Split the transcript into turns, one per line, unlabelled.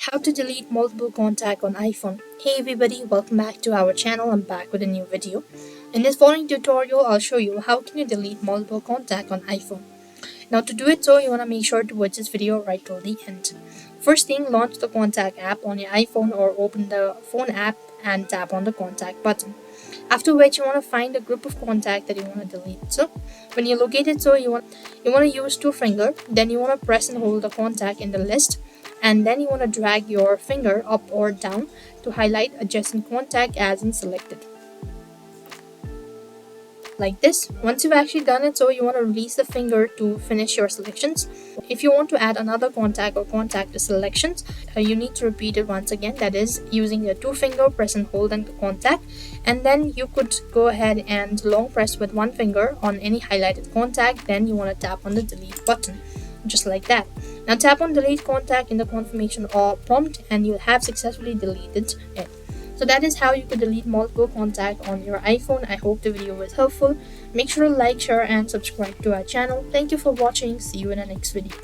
How to delete multiple contacts on iPhone. Hey everybody, welcome back to our channel. I'm back with a new video. In this following tutorial, I'll show you how can you delete multiple contacts on iPhone. Now to do it so, you want to make sure to watch this video right till the end. First thing, launch the contact app on your iPhone or open the phone app and tap on the contact button. After which you want to find a group of contacts that you want to delete. So when you locate it, so you want to use two finger, then you want to press and hold the contact in the list, and then you want to drag your finger up or down to highlight adjacent contact as in selected. Like this. Once you've actually done it, so you want to release the finger to finish your selections. If you want to add another contact or contact to selections, you need to repeat it once again, that is using your two finger, press and hold on the contact, and then you could go ahead and long press with one finger on any highlighted contact, then you want to tap on the delete button, just like that. Now tap on delete contact in the confirmation or prompt and you'll have successfully deleted it. So that is how you can delete multiple contacts on your iPhone. I hope the video was helpful. Make sure to like, share and subscribe to our channel. Thank you for watching. See you in the next video.